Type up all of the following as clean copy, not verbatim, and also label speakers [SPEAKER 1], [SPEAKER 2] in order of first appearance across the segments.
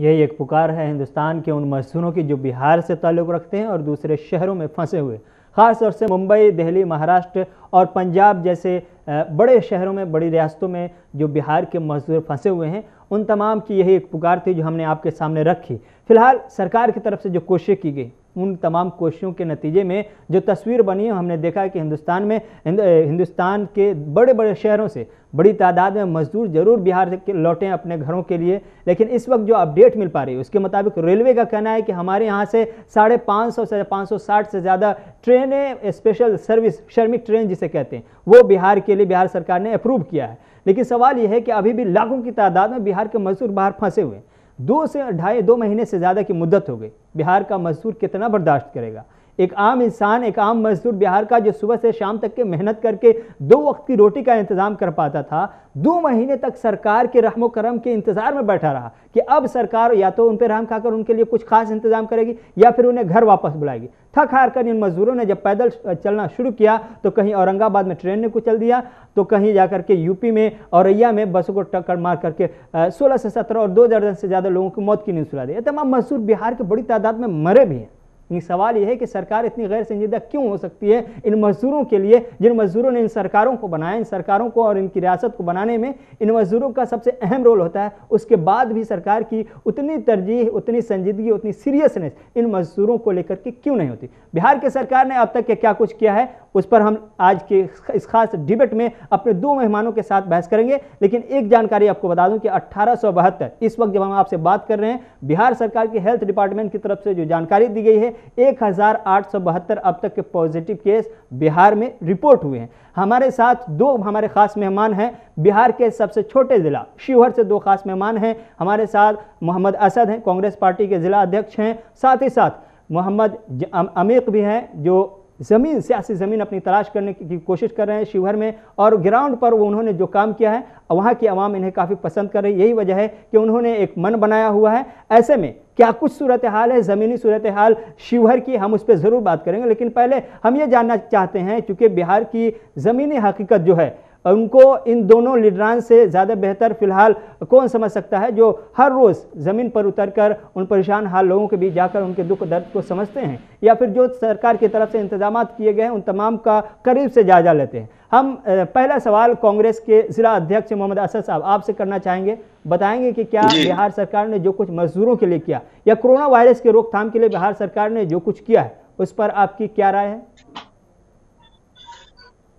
[SPEAKER 1] यही एक पुकार है हिंदुस्तान के उन मजदूरों की जो बिहार से ताल्लुक़ रखते हैं और दूसरे शहरों में फंसे हुए, ख़ास तौर से मुंबई, दिल्ली, महाराष्ट्र और पंजाब जैसे बड़े शहरों में, बड़ी रियासतों में जो बिहार के मजदूर फंसे हुए हैं, उन तमाम की यही एक पुकार थी जो हमने आपके सामने रखी। फिलहाल सरकार की तरफ से जो कोशिश की गई, उन तमाम कोशिशों के नतीजे में जो तस्वीर बनी है, हमने देखा है कि हिंदुस्तान के बड़े बड़े शहरों से बड़ी तादाद में मजदूर जरूर बिहार के लौटे हैं अपने घरों के लिए, लेकिन इस वक्त जो अपडेट मिल पा रही है उसके मुताबिक रेलवे का कहना है कि हमारे यहाँ से 550 से 560 से ज़्यादा ट्रेनें, स्पेशल सर्विस, श्रमिक ट्रेन जिसे कहते हैं, वो बिहार के लिए बिहार सरकार ने अप्रूव किया है। लेकिन सवाल यह है कि अभी भी लाखों की तादाद में बिहार के मजदूर बाहर फंसे हुए हैं। 2 महीने से ज़्यादा की मुद्दत हो गई। बिहार का मजदूर कितना बर्दाश्त करेगा? एक आम इंसान, एक आम मजदूर बिहार का जो सुबह से शाम तक के मेहनत करके 2 वक्त की रोटी का इंतजाम कर पाता था, 2 महीने तक सरकार के रहमो करम के इंतजार में बैठा रहा कि अब सरकार या तो उन पर रहम खाकर उनके लिए कुछ खास इंतजाम करेगी या फिर उन्हें घर वापस बुलाएगी। थक हार कर इन मजदूरों ने जब पैदल चलना शुरू किया तो कहीं औरंगाबाद में ट्रेन ने कुचल दिया, तो कहीं जाकर के यूपी में औरैया में बसों को टक्कर मार करके 16 से 17 और 2 दर्जन से ज़्यादा लोगों की मौत की नींद सुला दी। तमाम मजदूर बिहार के बड़ी तादाद में मरे भी हैं। सवाल यह है कि सरकार इतनी गैर संजीदा क्यों हो सकती है इन मजदूरों के लिए, जिन मजदूरों ने इन सरकारों को बनाया, इन सरकारों को और इनकी रियासत को बनाने में इन मजदूरों का सबसे अहम रोल होता है। उसके बाद भी सरकार की उतनी तरजीह, उतनी संजीदगी, उतनी सीरियसनेस इन मजदूरों को लेकर के क्यों नहीं होती? बिहार की सरकार ने अब तक के क्या कुछ किया है, उस पर हम आज के इस खास डिबेट में अपने 2 मेहमानों के साथ बहस करेंगे। लेकिन एक जानकारी आपको बता दूं कि 1872, इस वक्त जब हम आपसे बात कर रहे हैं, बिहार सरकार के हेल्थ डिपार्टमेंट की तरफ से जो जानकारी दी गई है, 1872 अब तक के पॉजिटिव केस बिहार में रिपोर्ट हुए हैं। हमारे साथ 2 हमारे खास मेहमान हैं। बिहार के सबसे छोटे जिला शिवहर से 2 खास मेहमान हैं हमारे साथ। मोहम्मद असद हैं, कांग्रेस पार्टी के जिला अध्यक्ष हैं। साथ ही साथ मोहम्मद अमीक भी हैं, जो सियासी ज़मीन अपनी तलाश करने की कोशिश कर रहे हैं शिवहर में, और ग्राउंड पर वो उन्होंने जो काम किया है वहाँ की आवाम इन्हें काफ़ी पसंद कर रही है। यही वजह है कि उन्होंने एक मन बनाया हुआ है। ऐसे में क्या कुछ सूरत हाल है, ज़मीनी सूरत हाल शिवहर की, हम उस पर ज़रूर बात करेंगे। लेकिन पहले हम ये जानना चाहते हैं, चूँकि बिहार की ज़मीनी हकीकत जो है उनको इन दोनों लीडरान से ज़्यादा बेहतर फिलहाल कौन समझ सकता है, जो हर रोज़ ज़मीन पर उतरकर उन परेशान हाल लोगों के बीच जाकर उनके दुख दर्द को समझते हैं, या फिर जो सरकार की तरफ से इंतजाम किए गए हैं उन तमाम का करीब से जायजा लेते हैं। हम पहला सवाल कांग्रेस के जिला अध्यक्ष मोहम्मद असद साहब आपसे करना चाहेंगे। बताएंगे कि क्या बिहार सरकार ने जो कुछ मजदूरों के लिए किया, या कोरोना वायरस के रोकथाम के लिए बिहार सरकार ने जो कुछ किया है, उस पर आपकी क्या राय है?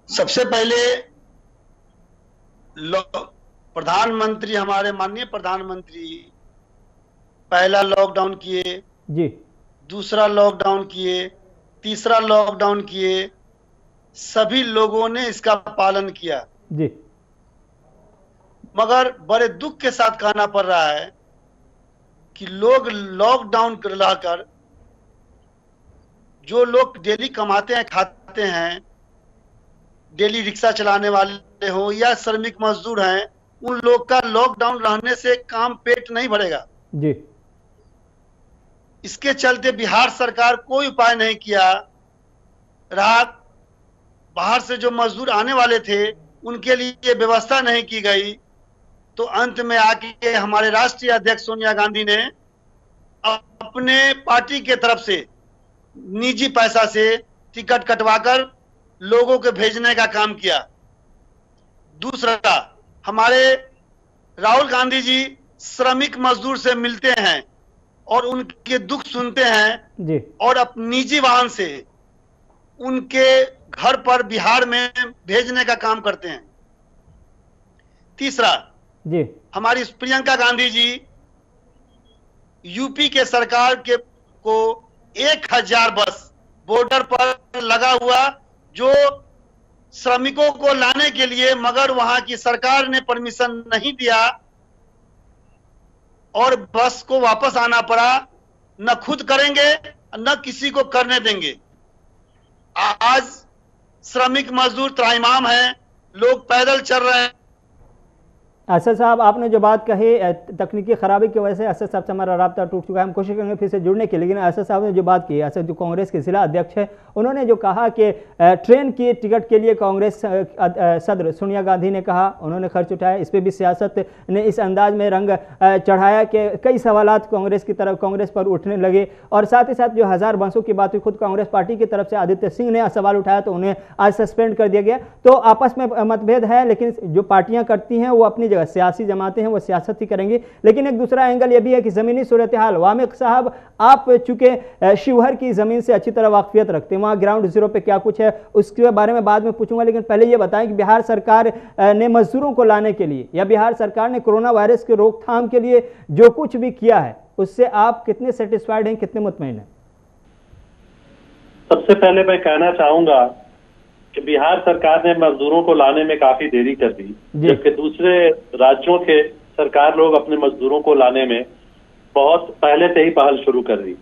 [SPEAKER 2] सबसे पहले प्रधानमंत्री, हमारे माननीय प्रधानमंत्री पहला लॉकडाउन किए जी, दूसरा लॉकडाउन किए, तीसरा लॉकडाउन किए, सभी लोगों ने इसका पालन किया जी। मगर बड़े दुख के साथ कहना पड़ रहा है कि लोग लॉकडाउन लाकर, जो लोग डेली कमाते हैं, खाते हैं, डेली रिक्शा चलाने वाले हो या श्रमिक मजदूर हैं, उन लोग का लॉकडाउन रहने से काम पेट नहीं भरेगा जी। इसके चलते बिहार सरकार कोई उपाय नहीं किया। रात बाहर से जो मजदूर आने वाले थे उनके लिए व्यवस्था नहीं की गई। तो अंत में आके हमारे राष्ट्रीय अध्यक्ष सोनिया गांधी ने अपने पार्टी के तरफ से निजी पैसा से टिकट कटवाकर लोगों को भेजने का काम किया। दूसरा, हमारे राहुल गांधी जी श्रमिक मजदूर से मिलते हैं और उनके दुख सुनते हैं जी, और अपने निजी वाहन से उनके घर पर बिहार में भेजने का काम करते हैं। तीसरा जी, हमारी प्रियंका गांधी जी यूपी के सरकार के को 1000 बस बॉर्डर पर लगा हुआ, जो श्रमिकों को लाने के लिए, मगर वहां की सरकार ने परमिशन नहीं दिया और बस को वापस आना पड़ा। न खुद करेंगे न किसी को करने देंगे। आज श्रमिक मजदूर त्राहिमाम हैं, लोग पैदल चल रहे हैं।
[SPEAKER 1] असद साहब, आपने जो बात कही तकनीकी खराबी की वजह से असद साहब से हमारा राब्ता टूट चुका है, हम कोशिश करेंगे फिर से जुड़ने की, लेकिन असद साहब ने जो बात की, असद जो कांग्रेस के जिला अध्यक्ष है, उन्होंने जो कहा कि ट्रेन की टिकट के लिए कांग्रेस सदर सोनिया गांधी ने कहा, उन्होंने खर्च उठाया, इस पर भी सियासत ने इस अंदाज में रंग चढ़ाया कि कई सवालात कांग्रेस की तरफ कांग्रेस पर उठने लगे। और साथ ही साथ जो 1000 बसों की बात हुई, खुद कांग्रेस पार्टी की तरफ से आदित्य सिंह ने सवाल उठाया तो उन्हें आज सस्पेंड कर दिया गया। तो आपस में मतभेद है, लेकिन जो पार्टियां करती हैं वो अपनी जगह, सियासी जमातें हैं वो सियासत ही करेंगी। लेकिन एक दूसरा एंगल ये भी है कि जमीनी सूरत हाल, वामिक साहब आप चूंकि शिवहर की जमीन से अच्छी तरह वाकफियत रखते हैं, वहां ग्राउंड जीरो पे क्या कुछ है उसके बारे में बाद में पूछूंगा, लेकिन पहले ये बताएं कि बिहार सरकार ने मजदूरों को लाने के लिए या बिहार सरकार ने कोरोना वायरस की रोकथाम के लिए जो कुछ भी किया है उससे आप कितने सेटिस्फाइड हैं, कितने मुतमईन हैं?
[SPEAKER 3] सबसे पहले मैं कहना चाहूंगा कि बिहार सरकार ने मजदूरों को लाने में काफी देरी कर दी, जबकि दूसरे राज्यों के सरकार लोग अपने मजदूरों को लाने में बहुत पहले से ही पहल शुरू कर दी।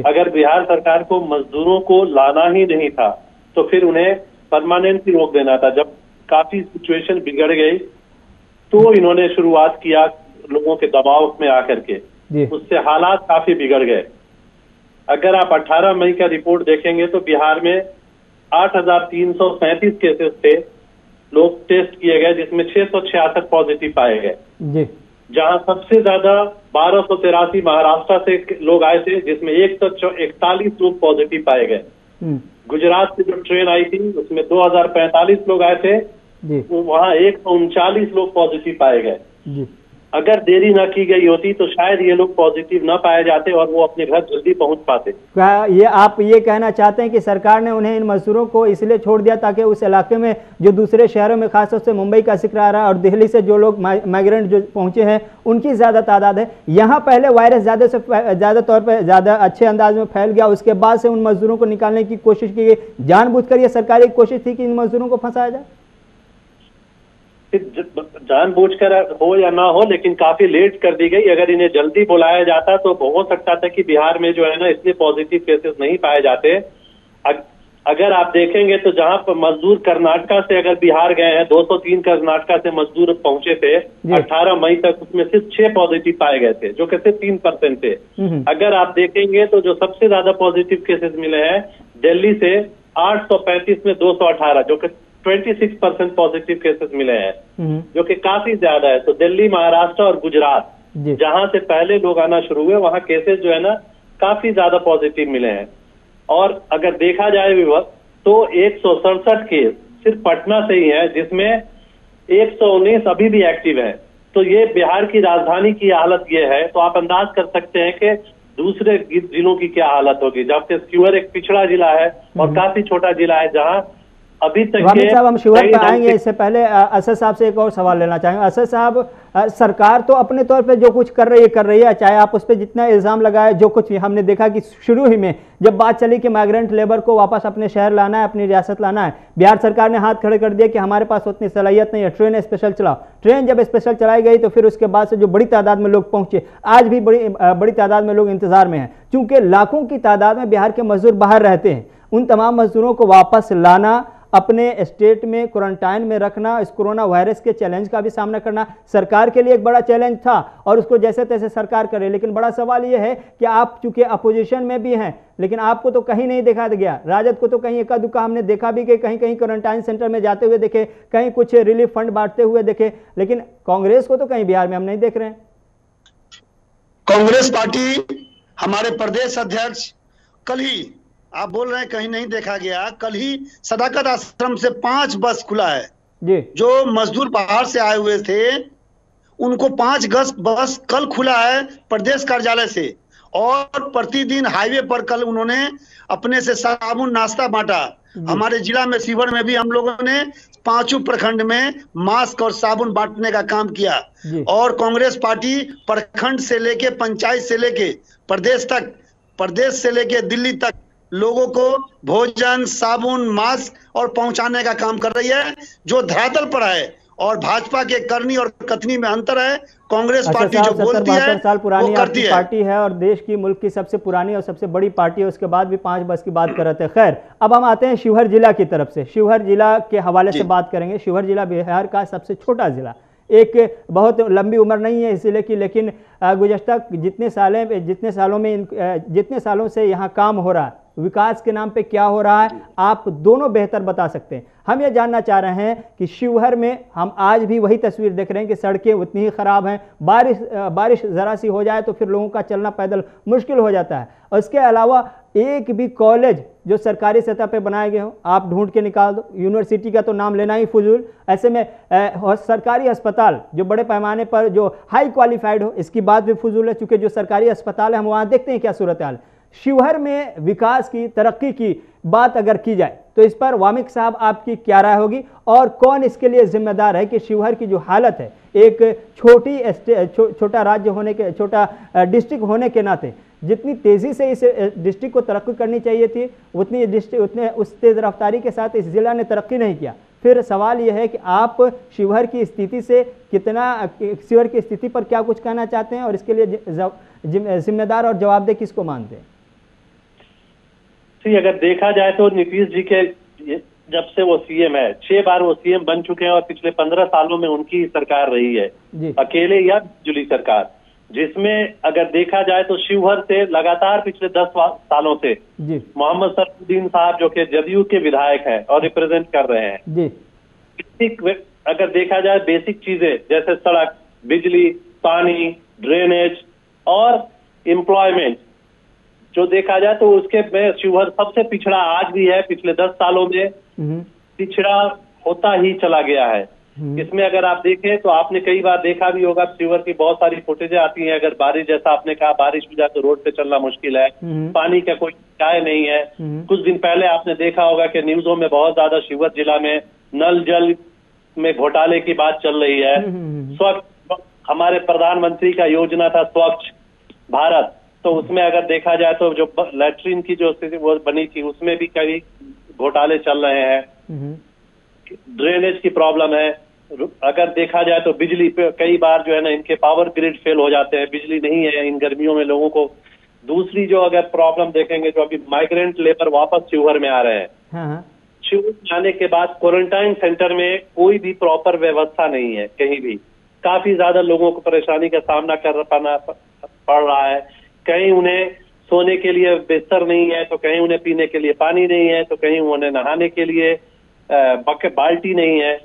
[SPEAKER 3] अगर बिहार सरकार को मजदूरों को लाना ही नहीं था तो फिर उन्हें परमानेंटली रोक देना था। जब काफी सिचुएशन बिगड़ गई तो इन्होंने शुरुआत किया लोगों के दबाव में आकर के, उससे हालात काफी बिगड़ गए। अगर आप 18 मई का रिपोर्ट देखेंगे तो बिहार में 8,337 केसेस थे, लोग टेस्ट किए गए, जिसमें 666 पॉजिटिव पाए गए, जहां सबसे ज्यादा 1283 महाराष्ट्र से लोग आए थे, जिसमें 141 लोग पॉजिटिव पाए गए। गुजरात से जो ट्रेन आई थी उसमें 2045 लोग आए थे, वहां 139 लोग पॉजिटिव पाए गए। अगर देरी ना की गई होती तो शायद ये लोग पॉजिटिव ना पाए जाते और वो अपने घर जल्दी पहुंच पाते।
[SPEAKER 1] क्या ये आप ये कहना चाहते हैं कि सरकार ने उन्हें इन मजदूरों को इसलिए छोड़ दिया ताकि उस इलाके में जो दूसरे शहरों में, खासतौर से मुंबई का जिक्र आ रहा है और दिल्ली से जो लोग माइग्रेंट जो पहुंचे हैं उनकी ज्यादा तादाद है, यहाँ पहले वायरस ज्यादा तौर पर ज्यादा अच्छे अंदाज में फैल गया, उसके बाद से उन मजदूरों को निकालने की कोशिश की गई, जानबूझकर यह सरकारी कोशिश थी कि इन मजदूरों को फंसाया जाए?
[SPEAKER 3] जानबूझकर हो या ना हो, लेकिन काफी लेट कर दी गई। अगर इन्हें जल्दी बुलाया जाता तो हो सकता था कि बिहार में जो है ना इतने पॉजिटिव केसेस नहीं पाए जाते। अगर आप देखेंगे तो जहां पर मजदूर कर्नाटका से अगर बिहार गए हैं, 203 कर्नाटका से मजदूर पहुंचे थे 18 मई तक, उसमें सिर्फ 6 पॉजिटिव पाए गए थे, जो कि सिर्फ 3% थे। अगर आप देखेंगे तो जो सबसे ज्यादा पॉजिटिव केसेस मिले हैं दिल्ली से 835 में 218, जो कि 26% पॉजिटिव केसेस मिले हैं, जो कि काफी ज्यादा है। तो दिल्ली, महाराष्ट्र और गुजरात जहां से पहले लोग आना शुरू हुए वहां केसेस जो है ना काफी ज्यादा पॉजिटिव मिले हैं। और अगर देखा जाए विवत तो 167 केस सिर्फ पटना से ही है, जिसमें 119 अभी भी एक्टिव है। तो ये बिहार की राजधानी की हालत ये है, तो आप अंदाज कर सकते हैं कि दूसरे जिलों की क्या हालत होगी। जबकि शिवहर एक पिछड़ा जिला है और काफी छोटा जिला है, जहां अभी तक
[SPEAKER 1] साहब हम शिवहर पे आएंगे, इससे पहले असद साहब से एक और सवाल लेना चाहेंगे। असद साहब, सरकार तो अपने तौर पे जो कुछ कर रही है, चाहे आप उस पर जितना इल्जाम लगाए, जो कुछ हमने देखा कि शुरू ही में जब बात चली कि माइग्रेंट लेबर को वापस अपने शहर लाना है, अपनी रियासत लाना है, बिहार सरकार ने हाथ खड़े कर दिया कि हमारे पास उतनी सलाहियत नहीं है, ट्रेन स्पेशल चलाओ। ट्रेन जब स्पेशल चलाई गई तो फिर उसके बाद से जो बड़ी तादाद में लोग पहुंचे, आज भी बड़ी तादाद में लोग इंतजार में हैं, क्योंकि लाखों की तादाद में बिहार के मजदूर बाहर रहते हैं। उन तमाम मजदूरों को वापस लाना, अपने स्टेट में क्वारंटाइन में रखना, इस कोरोना वायरस के चैलेंज का भी सामना करना सरकार के लिए एक बड़ा चैलेंज था और उसको जैसे तैसे सरकार करे। लेकिन बड़ा सवाल यह है कि आप चूंकि अपोजिशन में भी हैं, लेकिन आपको तो कहीं नहीं देखा गया, राजद को तो कहीं एका दुक्का हमने देखा भी कि कहीं कहीं क्वारंटाइन सेंटर में जाते हुए देखे, कहीं कुछ रिलीफ फंड बांटते हुए देखे, लेकिन कांग्रेस को तो कहीं बिहार में हम नहीं देख रहे हैं।
[SPEAKER 2] कांग्रेस पार्टी, हमारे प्रदेश अध्यक्ष, कल ही आप बोल रहे हैं कहीं नहीं देखा गया, कल ही सदाकत आश्रम से 5 बस खुला है जी। जो मजदूर बाहर से आए हुए थे उनको 5 बस कल खुला है प्रदेश कार्यालय से, और प्रतिदिन हाईवे पर कल उन्होंने अपने से साबुन नाश्ता बांटा। हमारे जिला में शिवहर में भी हम लोगों ने 5 प्रखंड में मास्क और साबुन बांटने का काम किया। और कांग्रेस पार्टी प्रखंड से लेके पंचायत से लेके प्रदेश तक, प्रदेश से लेके दिल्ली तक लोगों को भोजन, साबुन, मास्क और पहुंचाने का काम कर रही है, जो धरातल पर है। और भाजपा के करनी और कथनी में अंतर है। कांग्रेस पार्टी जो बोलती है
[SPEAKER 1] साल पुरानी
[SPEAKER 2] वो करती है।
[SPEAKER 1] पार्टी है और देश की, मुल्क की सबसे पुरानी और सबसे बड़ी पार्टी है, उसके बाद भी 5 बस की बात कर रहे थे। खैर, अब हम आते हैं शिवहर जिला की तरफ से। शिवहर जिला के हवाले से बात करेंगे। शिवहर जिला बिहार का सबसे छोटा जिला, एक बहुत लंबी उम्र नहीं है इसलिए कि, लेकिन गुज़श्ता जितने सालों से यहाँ काम हो रहा है, विकास के नाम पे क्या हो रहा है, आप दोनों बेहतर बता सकते हैं। हम ये जानना चाह रहे हैं कि शिवहर में हम आज भी वही तस्वीर देख रहे हैं कि सड़कें उतनी ही खराब हैं, बारिश ज़रा सी हो जाए तो फिर लोगों का चलना पैदल मुश्किल हो जाता है। और इसके अलावा एक भी कॉलेज जो सरकारी सतह पे बनाए गए हो आप ढूंढ के निकाल दो, यूनिवर्सिटी का तो नाम लेना ही फजूल। ऐसे में सरकारी अस्पताल जो बड़े पैमाने पर जो हाई क्वालिफाइड हो, इसकी बात भी फजूल है, चूंकि जो सरकारी अस्पताल है हम वहाँ देखते हैं क्या सूरत हाल। शिवहर में विकास की, तरक्की की बात अगर की जाए तो इस पर वामिक साहब आपकी क्या राय होगी, और कौन इसके लिए जिम्मेदार है कि शिवहर की जो हालत है, एक छोटा राज्य होने के, छोटा डिस्ट्रिक्ट होने के नाते जितनी तेजी से इस डिस्ट्रिक्ट को तरक्की करनी चाहिए थी उतने उस तेज रफ्तारी के साथ इस जिला ने तरक्की नहीं किया। फिर सवाल यह है कि आप शिवहर की स्थिति से शिवहर की स्थिति पर क्या कुछ कहना चाहते हैं और इसके लिए जिम्मेदार और जवाबदेह किसको मानते हैं?
[SPEAKER 3] अगर देखा जाए तो नीतीश जी के जब से वो सीएम है, 6 बार वो सीएम बन चुके हैं और पिछले 15 सालों में उनकी सरकार रही है, अकेले या जुली सरकार, जिसमें अगर देखा जाए तो शिवहर से लगातार पिछले 10 सालों से मोहम्मद सरफुद्दीन साहब जो कि जदयू के विधायक हैं और रिप्रेजेंट कर रहे हैं। अगर देखा जाए बेसिक चीजें जैसे सड़क, बिजली, पानी, ड्रेनेज और एम्प्लॉयमेंट जो देखा जाए तो उसके में शिवहर सबसे पिछड़ा आज भी है, पिछले 10 सालों में पिछड़ा होता ही चला गया है। इसमें अगर आप देखें तो आपने कई बार देखा भी होगा, शिवहर की बहुत सारी फुटेजें आती हैं, अगर बारिश, जैसा आपने कहा, बारिश हो जाए तो रोड पे चलना मुश्किल है, पानी का कोई चाय नहीं है। कुछ दिन पहले आपने देखा होगा कि न्यूजों में बहुत ज्यादा शिवहर जिला में नल जल में घोटाले की बात चल रही है। स्वच्छ, हमारे प्रधानमंत्री का योजना था स्वच्छ भारत, तो उसमें अगर देखा जाए तो जो लैट्रिन की जो स्थिति वो बनी थी उसमें भी कई घोटाले चल रहे हैं। ड्रेनेज की प्रॉब्लम है। अगर देखा जाए तो बिजली पे कई बार जो है ना इनके पावर ग्रिड फेल हो जाते हैं, बिजली नहीं है इन गर्मियों में लोगों को। दूसरी जो अगर प्रॉब्लम देखेंगे जो अभी माइग्रेंट लेबर वापस शिवहर में आ रहे हैं, शिवहर आने के बाद क्वारंटाइन सेंटर में कोई भी प्रॉपर व्यवस्था नहीं है कहीं भी। काफी ज्यादा लोगों को परेशानी का सामना करना पड़ रहा है। कहीं उन्हें सोने के लिए बिस्तर नहीं है, तो कहीं उन्हें पीने के लिए पानी नहीं है, तो कहीं उन्हें नहाने के लिए बाल्टी नहीं है।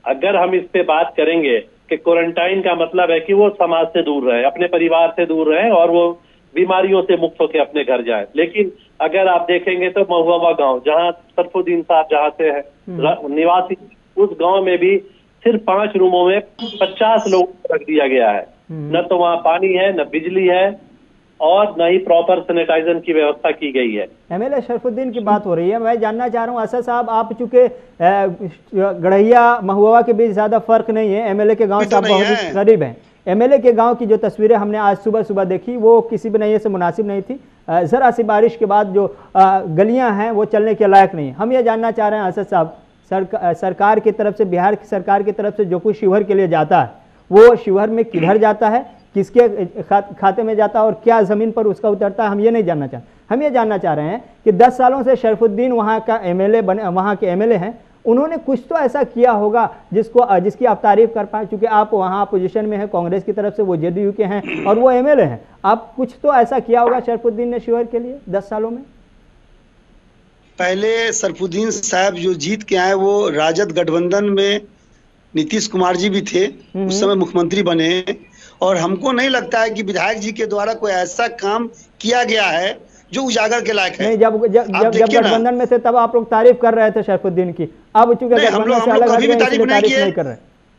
[SPEAKER 3] अगर हम इस पे बात करेंगे कि क्वारंटाइन का मतलब है कि वो समाज से दूर रहे, अपने परिवार से दूर रहे और वो बीमारियों से मुक्त होकर अपने घर जाए। लेकिन अगर आप देखेंगे तो महुआ गांव, जहां सरफुद्दीन साहब जहां से है निवासी, उस गांव में भी सिर्फ 5 रूमों में 50 लोग रख दिया गया है। न तो वहां पानी है, न बिजली है और न ही प्रॉपर सैनिटाइजर की व्यवस्था की गई है।
[SPEAKER 1] एमएलए शरफुद्दीन की बात हो रही है, मैं जानना चाह रहा हूं असद साहब, आप चूंकि गढ़ैया महुआ के बीच ज्यादा फर्क नहीं है, एमएलए के गांव से आप बहुत करीब हैं। एमएलए के गांव की जो तस्वीरें हमने आज सुबह देखी वो किसी भी नैये से मुनासिब नहीं थी। जरा सी बारिश के बाद जो गलियां हैं वो चलने के लायक नहीं। हम ये जानना चाह रहे हैं असद साहब, सरकार की तरफ से, बिहार की सरकार की तरफ से जो कुछ शिवहर के लिए जाता है वो शिवहर में किधर जाता है, किसके खाते में जाता है और क्या जमीन पर उसका उतरता है, हम ये नहीं जानना चाहते। हम ये जानना चाह रहे हैं कि 10 सालों से शरफुद्दीन वहाँ का एमएलए बने, वहाँ के एमएलए हैं, उन्होंने कुछ तो ऐसा किया होगा जिसकी आप तारीफ कर पाए, क्योंकि आप वहाँ पोजीशन में हैं, कांग्रेस की तरफ से, वो जेडीयू के हैं और वो एमएलए हैं। आप कुछ तो ऐसा किया होगा शरफुद्दीन ने शिवहर के लिए 10 सालों में?
[SPEAKER 2] पहले सरफुद्दीन साहब जो जीत के आए वो राजद गठबंधन में नीतीश कुमार जी भी थे, उस समय मुख्यमंत्री बने, और हमको नहीं लगता है कि विधायक जी के द्वारा कोई ऐसा काम किया गया है जो उजागर के लायक है।
[SPEAKER 1] नहीं, जब गठबंधन में थे तब आप लोग तारीफ कर रहे थे शरफुद्दीन की, अब चूंकि
[SPEAKER 2] हम लोग कभी भी तारीफ नहीं
[SPEAKER 1] कर रहे।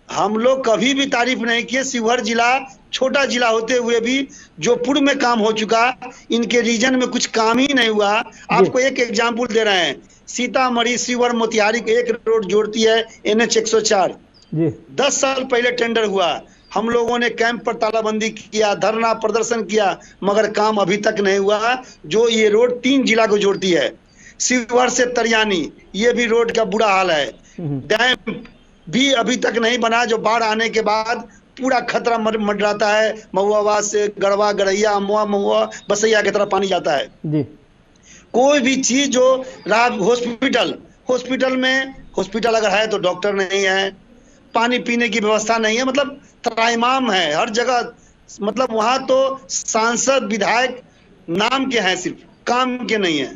[SPEAKER 2] हम लोग कभी भी तारीफ नहीं किए। शिवहर जिला छोटा जिला होते हुए भी जो पूर्व में काम हो चुका, इनके रीजन में कुछ काम ही नहीं हुआ। आपको एक एग्जाम्पल दे रहे हैं, सीतामढ़ी शिवहर मोतिहारी को एक रोड जोड़ती है NH 104। 10 साल पहले टेंडर हुआ, हम लोगों ने कैंप पर तालाबंदी किया, धरना प्रदर्शन किया, मगर काम अभी तक नहीं हुआ। जो ये रोड 3 जिला को जोड़ती है, शिवहर से तरियानी, ये भी रोड का बुरा हाल है। डैम भी अभी तक नहीं बना, जो बाढ़ आने के बाद पूरा खतरा मंडराता है। महुआ से गढ़वा, गढ़ैया, अमवा, महुआ, बसैया की तरफ पानी जाता है जी। कोई भी चीज जो हॉस्पिटल में हॉस्पिटल अगर है तो डॉक्टर नहीं है, पानी पीने की व्यवस्था नहीं है। मतलब त्राहिमाम है हर जगह। मतलब वहां तो सांसद विधायक नाम के हैं, सिर्फ काम के नहीं है।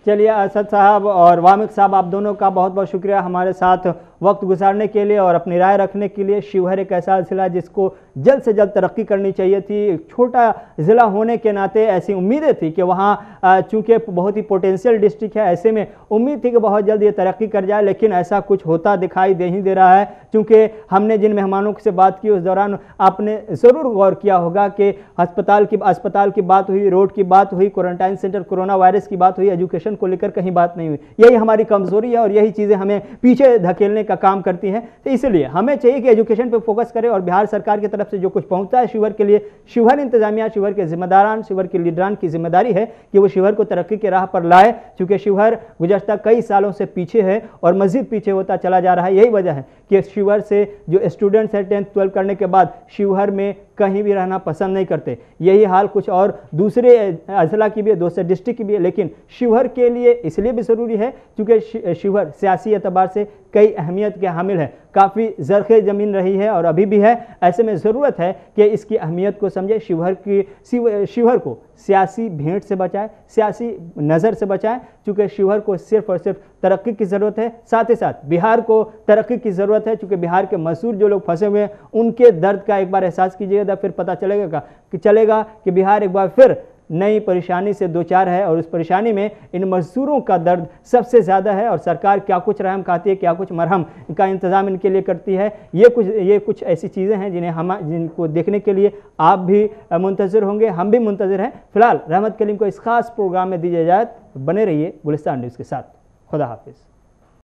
[SPEAKER 1] चलिए असद साहब और वामिक साहब, आप दोनों का बहुत बहुत शुक्रिया हमारे साथ वक्त गुजारने के लिए और अपनी राय रखने के लिए। शिवहर एक ऐसा ज़िला जिसको जल्द से जल्द तरक्की करनी चाहिए थी। छोटा ज़िला होने के नाते ऐसी उम्मीदें थी कि वहाँ चूँकि बहुत ही पोटेंशियल डिस्ट्रिक्ट है, ऐसे में उम्मीद थी कि बहुत जल्द ये तरक्की कर जाए, लेकिन ऐसा कुछ होता दिखाई नहीं दे रहा है। क्योंकि हमने जिन मेहमानों से बात की उस दौरान आपने ज़रूर गौर किया होगा कि अस्पताल की बात हुई, रोड की बात हुई, क्वारंटाइन सेंटर, कोरोना वायरस की बात हुई, एजुकेशन को लेकर कहीं बात नहीं हुई। यही हमारी कमज़ोरी है और यही चीज़ें हमें पीछे धकेलने का काम करती हैं। तो इसलिए हमें चाहिए कि एजुकेशन पे फोकस करें और बिहार सरकार की तरफ से जो कुछ पहुंचता है शिवहर के लिए, शिवहर इंतजामिया, शिवहर के जिम्मेदारान, शिवहर के लीडरान की जिम्मेदारी है कि वो शिवहर को तरक्की के राह पर लाए। क्योंकि शिवहर गुज़श्ता कई सालों से पीछे है और मज़ीद पीछे होता चला जा रहा है। यही वजह है कि शिवहर से जो स्टूडेंट्स हैं 10th 12th करने के बाद शिवहर में कहीं भी रहना पसंद नहीं करते। यही हाल कुछ और दूसरे अजला की भी है, दूसरे डिस्ट्रिक्ट की भी है, लेकिन शिवहर के लिए इसलिए भी ज़रूरी है क्योंकि शिवहर सियासी एतबार से कई अहमियत के हामिल है। काफ़ी ज़रख़े ज़मीन रही है और अभी भी है। ऐसे में ज़रूरत है कि इसकी अहमियत को समझे, शिवहर को सियासी भेंट से बचाए, सियासी नज़र से बचाए। क्योंकि शिवहर को सिर्फ और सिर्फ तरक्की की ज़रूरत है, साथ ही साथ बिहार को तरक्की की ज़रूरत है। क्योंकि बिहार के मजदूर जो लोग फंसे हुए हैं उनके दर्द का एक बार एहसास कीजिएगा, फिर पता चलेगा कि बिहार एक बार फिर नई परेशानी से दो चार है। और उस परेशानी में इन मजदूरों का दर्द सबसे ज़्यादा है और सरकार क्या कुछ रहम खाती है, क्या कुछ मरहम का इंतज़ाम इनके लिए करती है। ये कुछ ऐसी चीज़ें हैं जिनको देखने के लिए आप भी मुंतज़िर होंगे, हम भी मुंतज़िर हैं। फिलहाल रहमत कलीम को इस खास प्रोग्राम में दीजिए इजाज़त। बने रहिए गुलिस्तान न्यूज़ के साथ। खुदा हाफिज़।